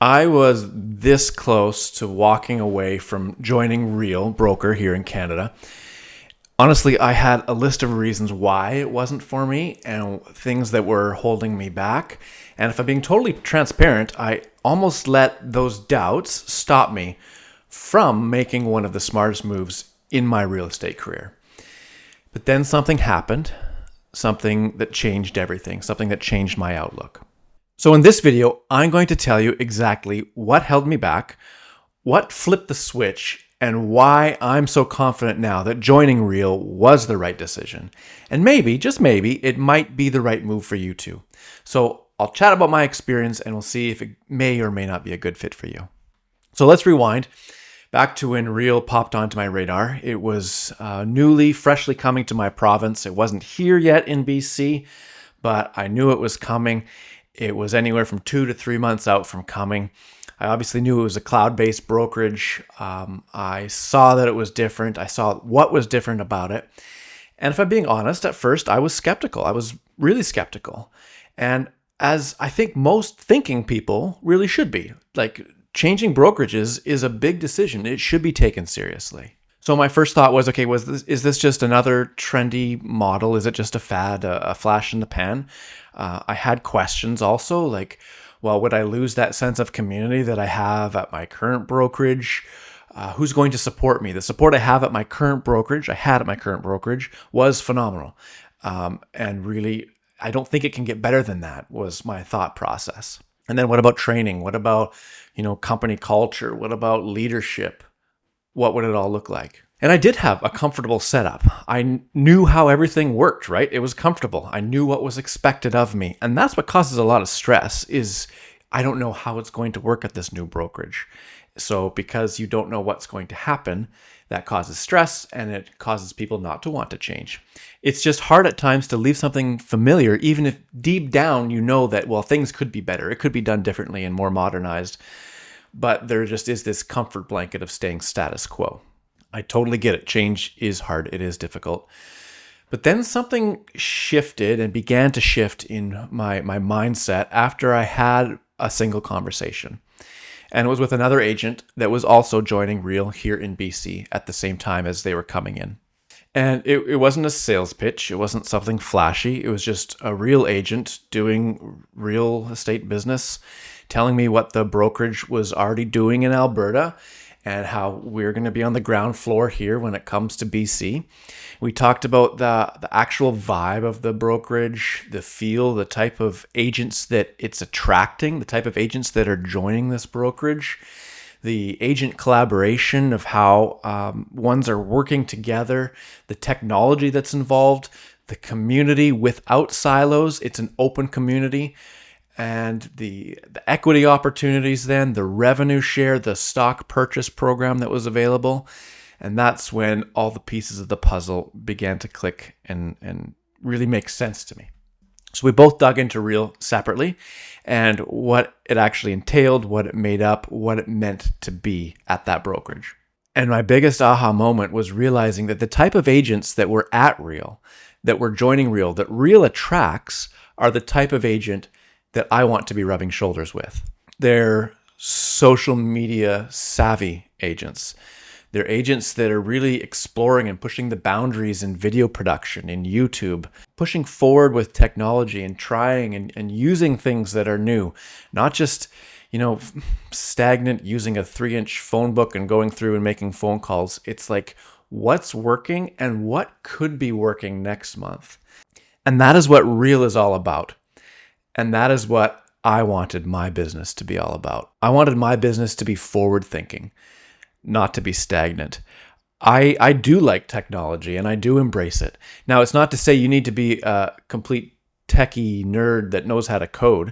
I was this close to walking away from joining Real Broker here in Canada. Honestly, I had a list of reasons why it wasn't for me and things that were holding me back. And if I'm being totally transparent, I almost let those doubts stop me from making one of the smartest moves in my real estate career. But then something happened, something that changed everything, something that changed my outlook. So in this video, I'm going to tell you exactly what held me back, what flipped the switch, and why I'm so confident now that joining Real was the right decision. And maybe, just maybe, it might be the right move for you too. So I'll chat about my experience and we'll see if it may or may not be a good fit for you. So let's rewind back to when Real popped onto my radar. It was freshly coming to my province. It wasn't here yet in BC, but I knew it was coming. It was anywhere from 2 to 3 months out from coming. I obviously knew it was a cloud-based brokerage. I saw that it was different. I saw what was different about it. And if I'm being honest, at first I was skeptical. I was really skeptical. And as I think most thinking people really should be, like changing brokerages is a big decision. It should be taken seriously. So my first thought was, okay, is this just another trendy model? Is it just a fad, a flash in the pan? I had questions also, like, well, would I lose that sense of community that I have at my current brokerage? Who's going to support me? The support I had at my current brokerage, was phenomenal. And really, I don't think it can get better than that, was my thought process. And then what about training? What about, company culture? What about leadership? What would it all look like? And I did have a comfortable setup. I knew how everything worked, right? It was comfortable. I knew what was expected of me. And that's what causes a lot of stress is I don't know how it's going to work at this new brokerage. So because you don't know what's going to happen, that causes stress and it causes people not to want to change. It's just hard at times to leave something familiar, even if deep down you know that, well, things could be better. It could be done differently and more modernized. But there just is this comfort blanket of staying status quo. I totally get it. Change is hard. It is difficult. But then something shifted and began to shift in my mindset after I had a single conversation. And it was with another agent that was also joining Real here in BC at the same time as they were coming in. And it wasn't a sales pitch. It wasn't something flashy. It was just a real agent doing real estate business, telling me what the brokerage was already doing in Alberta and how we're going to be on the ground floor here when it comes to BC. We talked about the actual vibe of the brokerage, the feel, the type of agents that it's attracting, the type of agents that are joining this brokerage, the agent collaboration of how ones are working together, the technology that's involved, the community without silos. It's an open community. And the equity opportunities then, the revenue share, the stock purchase program that was available. And that's when all the pieces of the puzzle began to click and really make sense to me. So we both dug into Real separately and what it actually entailed, what it made up, what it meant to be at that brokerage. And my biggest aha moment was realizing that the type of agents that were at Real, that were joining Real, that Real attracts are the type of agent that I want to be rubbing shoulders with. They're social media savvy agents. They're agents that are really exploring and pushing the boundaries in video production, in YouTube, pushing forward with technology and trying and using things that are new, not just, stagnant using a 3-inch phone book and going through and making phone calls. It's like what's working and what could be working next month. And that is what Real is all about. And that is what I wanted my business to be all about. I wanted my business to be forward-thinking, not to be stagnant. I do like technology and I do embrace it. Now, it's not to say you need to be a complete techie nerd that knows how to code.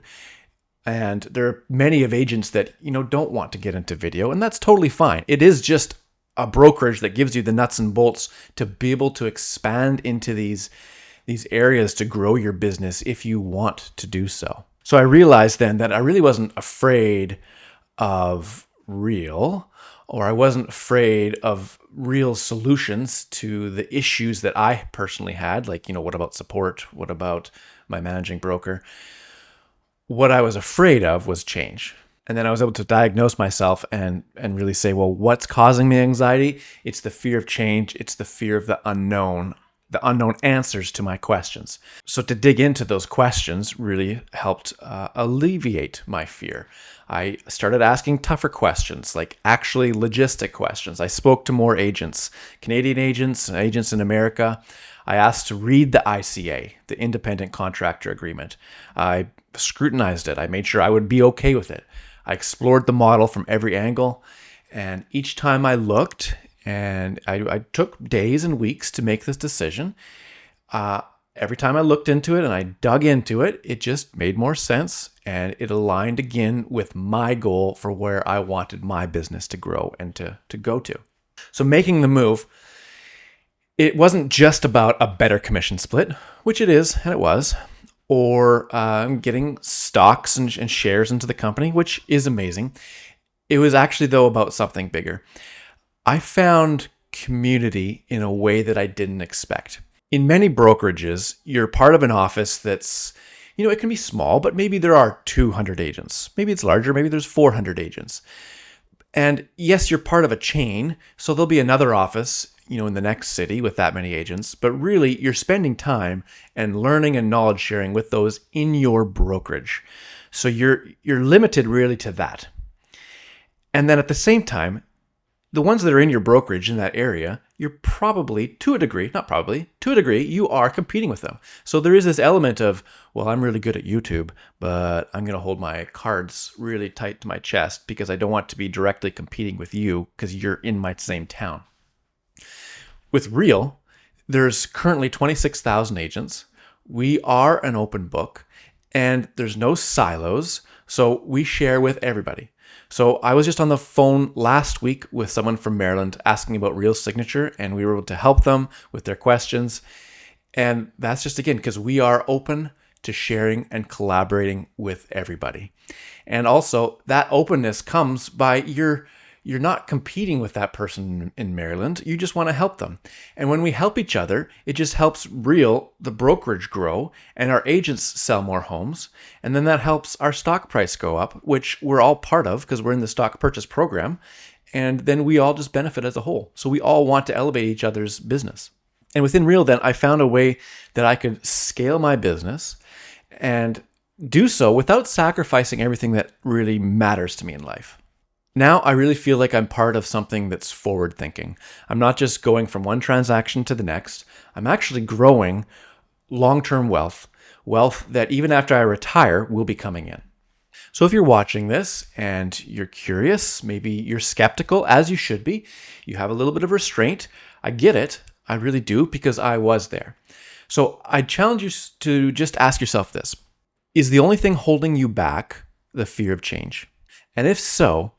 And there are many of agents that, don't want to get into video, and that's totally fine. It is just a brokerage that gives you the nuts and bolts to be able to expand into these areas to grow your business if you want to do so. So I realized then that I really wasn't afraid of Real, or I wasn't afraid of Real solutions to the issues that I personally had. Like, what about support? What about my managing broker? What I was afraid of was change. And then I was able to diagnose myself and really say, well, what's causing me anxiety? It's the fear of change. It's the fear of the unknown answers to my questions. So to dig into those questions really helped alleviate my fear. I started asking tougher questions, like actually logistic questions. I spoke to more agents, Canadian agents, agents in America. I asked to read the ICA, the Independent Contractor Agreement. I scrutinized it. I made sure I would be okay with it. I explored the model from every angle, and each time I looked, and I took days and weeks to make this decision, every time I looked into it and I dug into it, it just made more sense, and it aligned again with my goal for where I wanted my business to grow and to go to. So making the move, it wasn't just about a better commission split, which it is, and it was, or getting stocks and shares into the company, which is amazing. It was actually, though, about something bigger. I found community in a way that I didn't expect. In many brokerages, you're part of an office that's, it can be small, but maybe there are 200 agents. Maybe it's larger, maybe there's 400 agents. And yes, you're part of a chain, so there'll be another office in the next city with that many agents, but really you're spending time and learning and knowledge sharing with those in your brokerage. So you're limited really to that. And then at the same time, the ones that are in your brokerage in that area, you're probably, to a degree, you are competing with them. So there is this element of, well, I'm really good at YouTube, but I'm going to hold my cards really tight to my chest because I don't want to be directly competing with you because you're in my same town. With Real, there's currently 26,000 agents. We are an open book, and there's no silos, so we share with everybody. So I was just on the phone last week with someone from Maryland asking about Real Signature, and we were able to help them with their questions. And that's just, again, because we are open to sharing and collaborating with everybody. And also, that openness comes by you're not competing with that person in Maryland. You just want to help them. And when we help each other, it just helps Real, the brokerage, grow, and our agents sell more homes. And then that helps our stock price go up, which we're all part of because we're in the stock purchase program. And then we all just benefit as a whole. So we all want to elevate each other's business. And within Real, then, I found a way that I could scale my business and do so without sacrificing everything that really matters to me in life. Now I really feel like I'm part of something that's forward thinking. I'm not just going from one transaction to the next. I'm actually growing long-term wealth that even after I retire will be coming in. So if you're watching this and you're curious, maybe you're skeptical, as you should be, you have a little bit of restraint, I get it. I really do, because I was there. So I challenge you to just ask yourself this. Is the only thing holding you back the fear of change? And if so,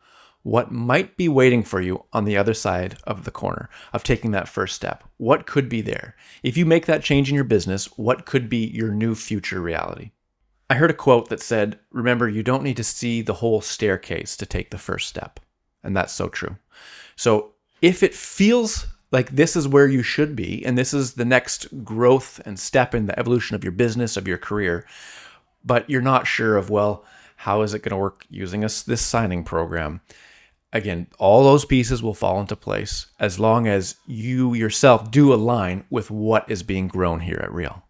what might be waiting for you on the other side of the corner of taking that first step? What could be there? If you make that change in your business, what could be your new future reality? I heard a quote that said, remember, you don't need to see the whole staircase to take the first step. And that's so true. So if it feels like this is where you should be, and this is the next growth and step in the evolution of your business, of your career, but you're not sure of, well, how is it going to work using this signing program? Again, all those pieces will fall into place as long as you yourself do align with what is being grown here at Real.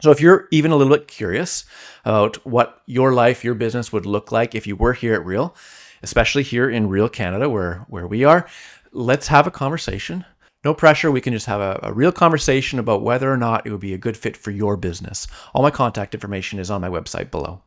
So if you're even a little bit curious about what your life, your business would look like if you were here at Real, especially here in Real Canada where we are, let's have a conversation. No pressure. We can just have a real conversation about whether or not it would be a good fit for your business. All my contact information is on my website below.